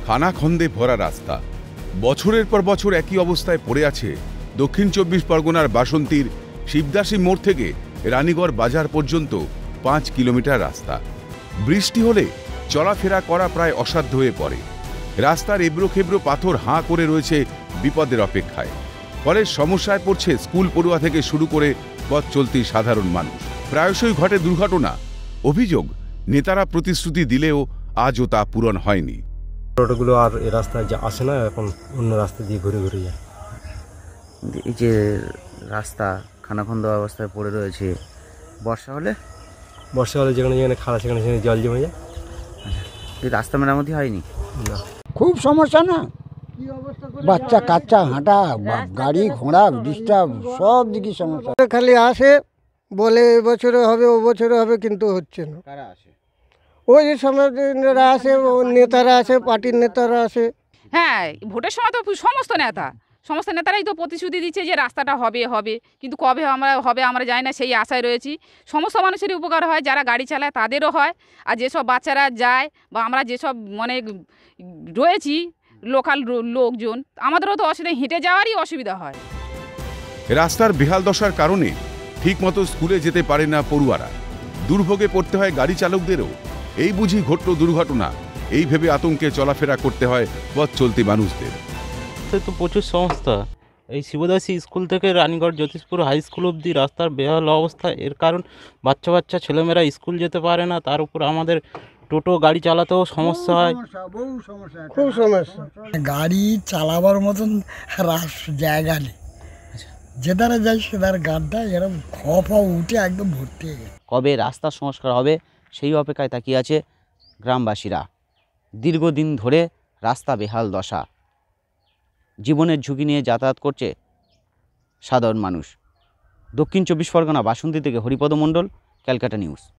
খানাখন্দে ভরা রাস্তা, বছরের পর বছর একই অবস্থায় পড়ে আছে দক্ষিণ ২৪ পরগনার বাসন্তীর শিবদাসী মোড় থেকে রানীগড় বাজার পর্যন্ত ৫ কিলোমিটার রাস্তা। বৃষ্টি হলে চলাফেরা করা প্রায় অসাধ্য হয়ে পড়ে। রাস্তার এবড়ো খেবড়ো পাথর হাঁ করে রয়েছে বিপদের অপেক্ষায়। ফলে সমস্যায় পড়ছে স্কুল পড়ুয়া থেকে শুরু করে পথ চলতি সাধারণ মানুষ। প্রায়শই ঘটে দুর্ঘটনা। অভিযোগ, নেতারা প্রতিশ্রুতি দিলেও আজও তা পূরণ হয়নি। টোটোগুলো আর এই রাস্তায় আসে না, এখন অন্য রাস্তা দিয়ে ঘুরে ঘুরে যায়। এই যে রাস্তা খানাখন্দ অবস্থায় পড়ে রয়েছে, বর্ষা হলে যেখানে যেখানে খাড়া সেখানে সেখানে জল জমে যায়। এই রাস্তা মেরামতি হয়নি না, খুব সমস্যা না, বাচ্চা কাচ্চা হাঁটা, গাড়ি ঘোড়া ডিস্টার্ব, সব দিকে সমস্যা। খালি আসে বলে এবছরে হবে ও বছরে হবে, কিন্তু হচ্ছে না। কারা আসে? ওই যে সমাজরা আসে, নেতারা আসে, পার্টির নেতারা আসে। হ্যাঁ, ভোটের সময় তো সমস্ত নেতারাই তো প্রতিশ্রুতি দিচ্ছে যে রাস্তাটা হবে, কিন্তু কবে হবে আমরা জানি না, সেই আশায় রয়েছি। সমস্ত মানুষেরই উপকার হয়, যারা গাড়ি চালায় তাদেরও হয়, আর যেসব বাচ্চারা যায় বা আমরা যেসব মানে রয়েছি লোকাল লোকজন, আমাদেরও তো অসুবিধা, হেঁটে যাওয়ারই অসুবিধা হয়। রাস্তার বেহাল দশার কারণে ঠিকমতো স্কুলে যেতে পারে না পড়ুয়ারা। দুর্ভোগে পড়তে হয় গাড়ি চালকদেরও। এই বুঝি ঘটল দুর্ঘটনা, এই ভেবে আতঙ্কে চলাফেরা করতে হয় পথ চলতি মানুষদের। তো প্রচুর সমস্যা। এই শিবদাসী স্কুল থেকে রানীগড় জ্যোতিষপুর হাই স্কুল অবধি রাস্তার বেহাল অবস্থা। এর কারণ বাচ্চা ছেলেমেয়েরা স্কুল যেতে পারে না, তার উপর আমাদের টোটো গাড়ি চালাতেও সমস্যা হয়, খুব সমস্যা। গাড়ি চালাবার মতন জায়গা নেই, যেদারে যাই সেদার গাড্ডা, এরকম খোয়া উঠে একদম ভর্তি হয়ে গেছে। কবে রাস্তা সংস্কার হবে সেই অপেক্ষায় তাকিয়ে আছে গ্রামবাসীরা। দীর্ঘদিন ধরে রাস্তা বেহাল দশা, জীবনের ঝুঁকি নিয়ে যাতায়াত করছে সাধারণ মানুষ। দক্ষিণ ২৪ পরগনা বাসন্তী থেকে হরিপদ মণ্ডল, ক্যালকাটা নিউজ।